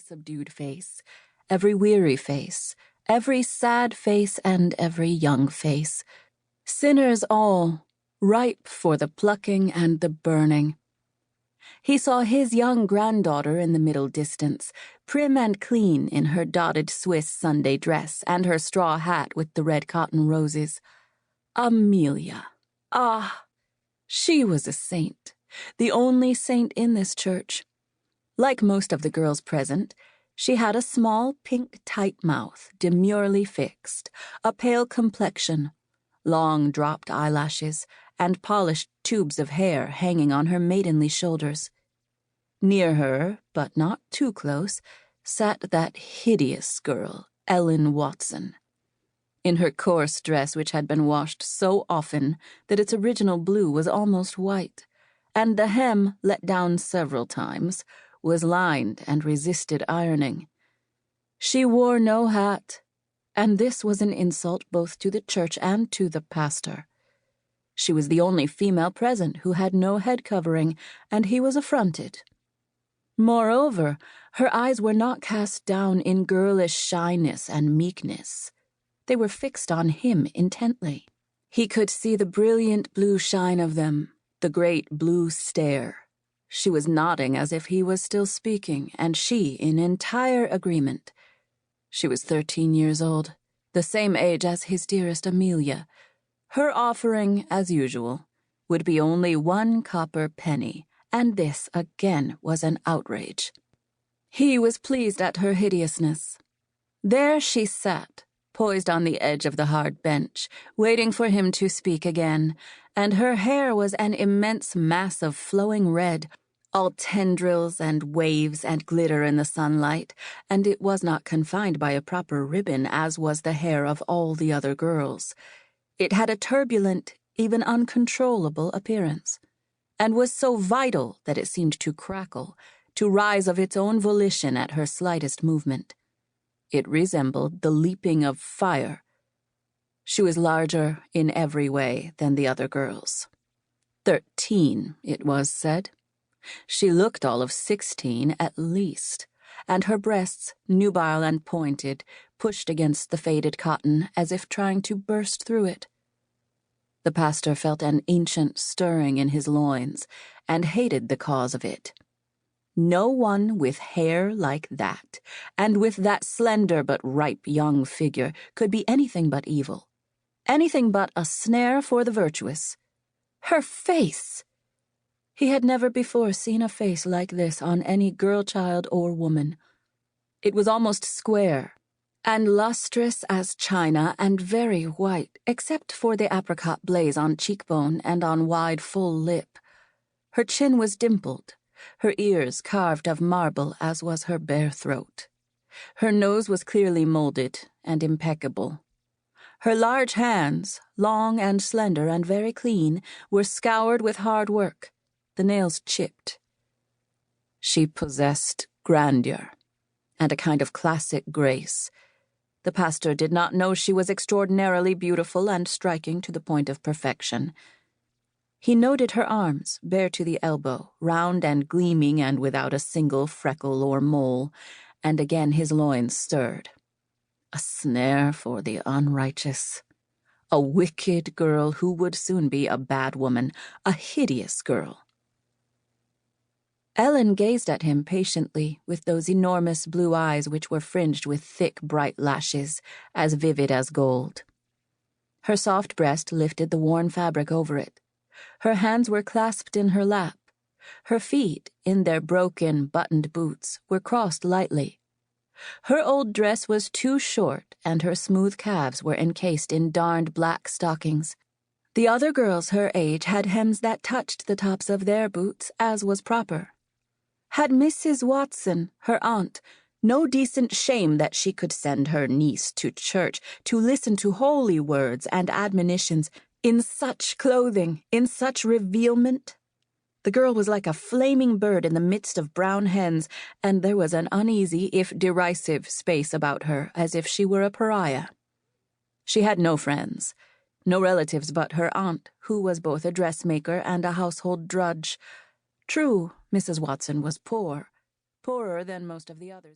subdued face, every weary face, every sad face, and every young face. Sinners all, ripe for the plucking and the burning. He saw his young granddaughter in the middle distance, prim and clean in her dotted Swiss Sunday dress and her straw hat with the red cotton roses. Amelia. Ah, she was a saint, the only saint in this church. Like most of the girls present, she had a small, pink, tight mouth, demurely fixed, a pale complexion, long dropped eyelashes, and polished tubes of hair hanging on her maidenly shoulders. Near her, but not too close, sat that hideous girl, Ellen Watson. In her coarse dress, which had been washed so often that its original blue was almost white, and the hem, let down several times, was lined and resisted ironing. She wore no hat, and this was an insult both to the church and to the pastor. She was the only female present who had no head covering, and he was affronted. Moreover, her eyes were not cast down in girlish shyness and meekness. They were fixed on him intently. He could see the brilliant blue shine of them, the great blue stare. She was nodding as if he was still speaking, and she in entire agreement. She was 13 years old, the same age as his dearest Amelia. Her offering, as usual, would be only 1 copper penny, and this again was an outrage. He was pleased at her hideousness. There she sat, poised on the edge of the hard bench, waiting for him to speak again, and her hair was an immense mass of flowing red, all tendrils and waves and glitter in the sunlight, and it was not confined by a proper ribbon as was the hair of all the other girls. It had a turbulent, even uncontrollable appearance, and was so vital that it seemed to crackle, to rise of its own volition at her slightest movement. It resembled the leaping of fire. She was larger in every way than the other girls. 13, it was said. She looked all of 16 at least, and her breasts, nubile and pointed, pushed against the faded cotton as if trying to burst through it. The pastor felt an ancient stirring in his loins, and hated the cause of it. No one with hair like that, and with that slender but ripe young figure, could be anything but evil, anything but a snare for the virtuous. Her face! He had never before seen a face like this on any girl child or woman. It was almost square, and lustrous as china, and very white, except for the apricot blaze on cheekbone and on wide, full lip. Her chin was dimpled, her ears carved of marble, as was her bare throat. Her nose was clearly molded and impeccable. Her large hands, long and slender and very clean, were scoured with hard work, the nails chipped. She possessed grandeur and a kind of classic grace. The pastor did not know she was extraordinarily beautiful and striking to the point of perfection. He noted her arms, bare to the elbow, round and gleaming and without a single freckle or mole, and again his loins stirred. A snare for the unrighteous. A wicked girl who would soon be a bad woman, a hideous girl. Ellen gazed at him patiently with those enormous blue eyes which were fringed with thick, bright lashes, as vivid as gold. Her soft breast lifted the worn fabric over it. Her hands were clasped in her lap. Her feet, in their broken, buttoned boots, were crossed lightly. Her old dress was too short, and her smooth calves were encased in darned black stockings. The other girls her age had hems that touched the tops of their boots, as was proper. Had Mrs. Watson, her aunt, no decent shame that she could send her niece to church to listen to holy words and admonitions in such clothing, in such revealment? The girl was like a flaming bird in the midst of brown hens, and there was an uneasy, if derisive, space about her, as if she were a pariah. She had no friends, no relatives but her aunt, who was both a dressmaker and a household drudge. True, Mrs. Watson was poor, poorer than most of the others.